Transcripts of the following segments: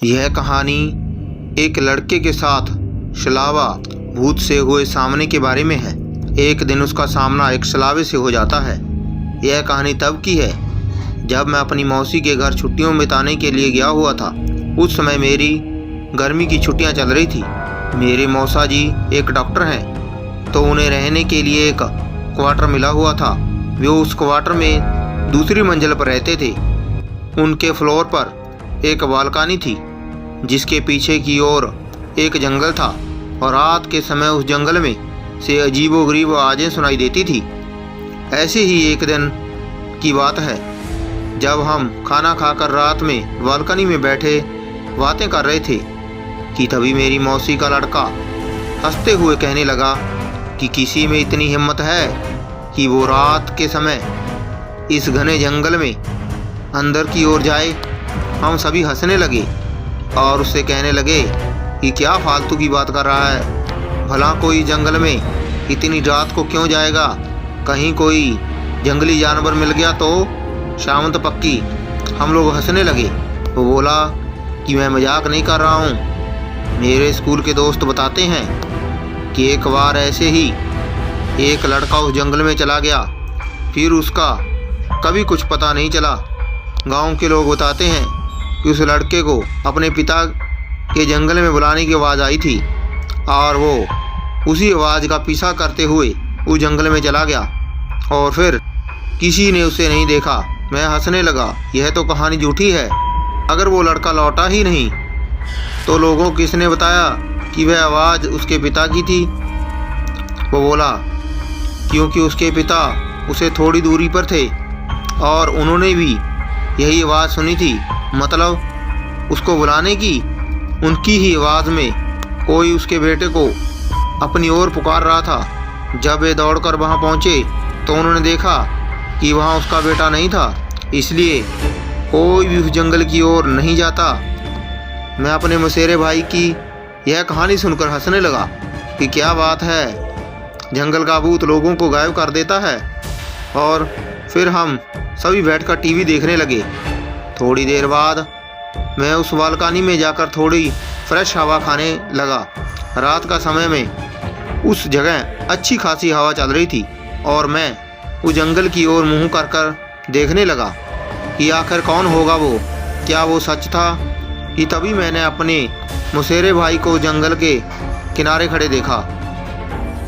यह कहानी एक लड़के के साथ शलावा भूत से हुए सामने के बारे में है। एक दिन उसका सामना एक शलावे से हो जाता है। यह कहानी तब की है जब मैं अपनी मौसी के घर छुट्टियों बिताने के लिए गया हुआ था। उस समय मेरी गर्मी की छुट्टियां चल रही थी। मेरे मौसा जी एक डॉक्टर हैं, तो उन्हें रहने के लिए एक क्वार्टर मिला हुआ था। वे उस क्वार्टर में दूसरी मंजिल पर रहते थे। उनके फ्लोर पर एक बालकनी थी जिसके पीछे की ओर एक जंगल था और रात के समय उस जंगल में से अजीबोगरीब आवाज़ें सुनाई देती थी। ऐसे ही एक दिन की बात है जब हम खाना खाकर रात में बालकनी में बैठे बातें कर रहे थे कि तभी मेरी मौसी का लड़का हंसते हुए कहने लगा कि किसी में इतनी हिम्मत है कि वो रात के समय इस घने जंगल में अंदर की ओर जाए। हम सभी हंसने लगे और उससे कहने लगे कि क्या फालतू की बात कर रहा है, भला कोई जंगल में इतनी रात को क्यों जाएगा, कहीं कोई जंगली जानवर मिल गया तो शामत पक्की। हम लोग हंसने लगे। वो बोला कि मैं मजाक नहीं कर रहा हूँ। मेरे स्कूल के दोस्त बताते हैं कि एक बार ऐसे ही एक लड़का उस जंगल में चला गया, फिर उसका कभी कुछ पता नहीं चला। गांव के लोग बताते हैं कि उस लड़के को अपने पिता के जंगल में बुलाने की आवाज़ आई थी और वो उसी आवाज़ का पीछा करते हुए उस जंगल में चला गया और फिर किसी ने उसे नहीं देखा। मैं हंसने लगा। यह तो कहानी झूठी है। अगर वो लड़का लौटा ही नहीं तो लोगों किसने बताया कि वह आवाज़ उसके पिता की थी। वो बोला क्योंकि उसके पिता उसे थोड़ी दूरी पर थे और उन्होंने भी यही आवाज़ सुनी थी, मतलब उसको बुलाने की। उनकी ही आवाज़ में कोई उसके बेटे को अपनी ओर पुकार रहा था। जब वे दौड़कर वहां पहुंचे तो उन्होंने देखा कि वहां उसका बेटा नहीं था, इसलिए कोई भी उस जंगल की ओर नहीं जाता। मैं अपने मसेरे भाई की यह कहानी सुनकर हंसने लगा कि क्या बात है, जंगल का भूत लोगों को गायब कर देता है। और फिर हम सभी बैठकर टीवी देखने लगे। थोड़ी देर बाद मैं उस बालकनी में जाकर थोड़ी फ्रेश हवा खाने लगा। रात का समय में उस जगह अच्छी खासी हवा चल रही थी और मैं उस जंगल की ओर मुंह कर कर देखने लगा कि आखिर कौन होगा वो, क्या वो सच था। कि तभी मैंने अपने मुसेरे भाई को जंगल के किनारे खड़े देखा।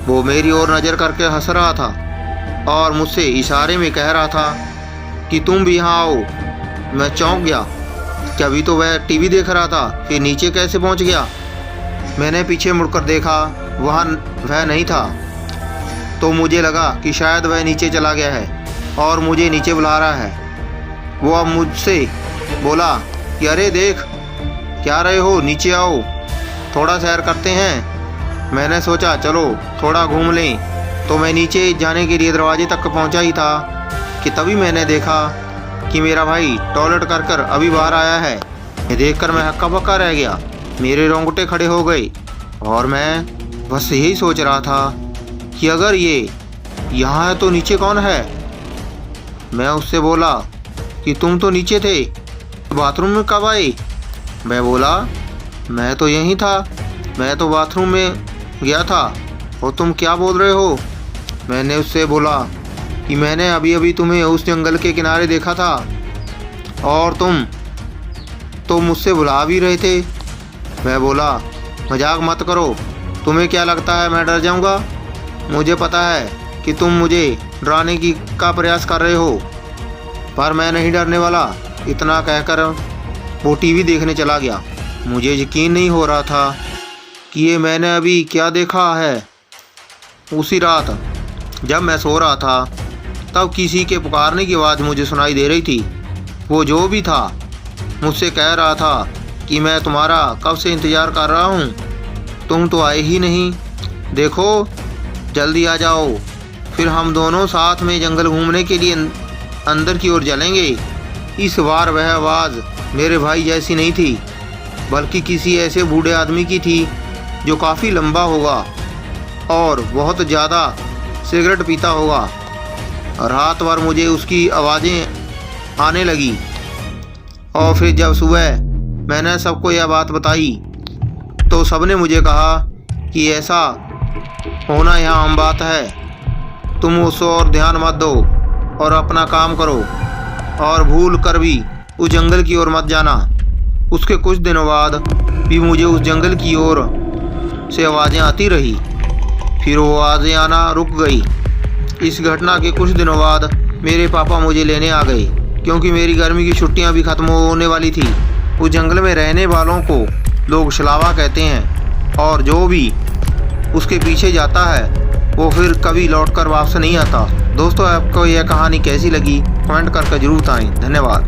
वो मेरी ओर नज़र करके हंस रहा था और मुझसे इशारे में कह रहा था कि तुम भी यहाँ आओ। मैं चौंक गया कि अभी तो वह टीवी देख रहा था, फिर नीचे कैसे पहुँच गया। मैंने पीछे मुड़कर देखा, वहाँ वह नहीं था, तो मुझे लगा कि शायद वह नीचे चला गया है और मुझे नीचे बुला रहा है। वो अब मुझसे बोला कि अरे देख क्या रहे हो, नीचे आओ, थोड़ा सैर करते हैं। मैंने सोचा चलो थोड़ा घूम लें, तो मैं नीचे जाने के लिए दरवाजे तक पहुंचा ही था कि तभी मैंने देखा कि मेरा भाई टॉयलेट कर कर अभी बाहर आया है। ये देखकर मैं हक्का बक्का रह गया, मेरे रोंगटे खड़े हो गए और मैं बस यही सोच रहा था कि अगर ये यहाँ है तो नीचे कौन है। मैं उससे बोला कि तुम तो नीचे थे, बाथरूम में कब आए। मैं बोला मैं तो यहीं था, मैं तो बाथरूम में गया था और तुम क्या बोल रहे हो। मैंने उससे बोला कि मैंने अभी अभी तुम्हें उस जंगल के किनारे देखा था और तुम तो मुझसे बुला भी रहे थे। मैं बोला मजाक मत करो, तुम्हें क्या लगता है मैं डर जाऊंगा। मुझे पता है कि तुम मुझे डराने का प्रयास कर रहे हो, पर मैं नहीं डरने वाला। इतना कहकर वो टीवी देखने चला गया। मुझे यकीन नहीं हो रहा था कि ये मैंने अभी क्या देखा है। उसी रात जब मैं सो रहा था तब किसी के पुकारने की आवाज़ मुझे सुनाई दे रही थी। वो जो भी था मुझसे कह रहा था कि मैं तुम्हारा कब से इंतज़ार कर रहा हूँ, तुम तो आए ही नहीं, देखो जल्दी आ जाओ, फिर हम दोनों साथ में जंगल घूमने के लिए अंदर की ओर चलेंगे। इस बार वह आवाज़ मेरे भाई जैसी नहीं थी, बल्कि किसी ऐसे बूढ़े आदमी की थी जो काफ़ी लंबा होगा और बहुत ज़्यादा सिगरेट पीता होगा। रात भर मुझे उसकी आवाज़ें आने लगी और फिर जब सुबह मैंने सबको यह बात बताई तो सबने मुझे कहा कि ऐसा होना यहाँ आम बात है। तुम उस ओर ध्यान मत दो और अपना काम करो और भूल कर भी उस जंगल की ओर मत जाना। उसके कुछ दिनों बाद भी मुझे उस जंगल की ओर से आवाज़ें आती रही, फिर वो आवाज़ें आना रुक गई। इस घटना के कुछ दिनों बाद मेरे पापा मुझे लेने आ गए, क्योंकि मेरी गर्मी की छुट्टियां भी ख़त्म होने वाली थी। उस जंगल में रहने वालों को लोग शलावा कहते हैं और जो भी उसके पीछे जाता है वो फिर कभी लौटकर वापस नहीं आता। दोस्तों, आपको यह कहानी कैसी लगी कमेंट करके जरूर बताएं। धन्यवाद।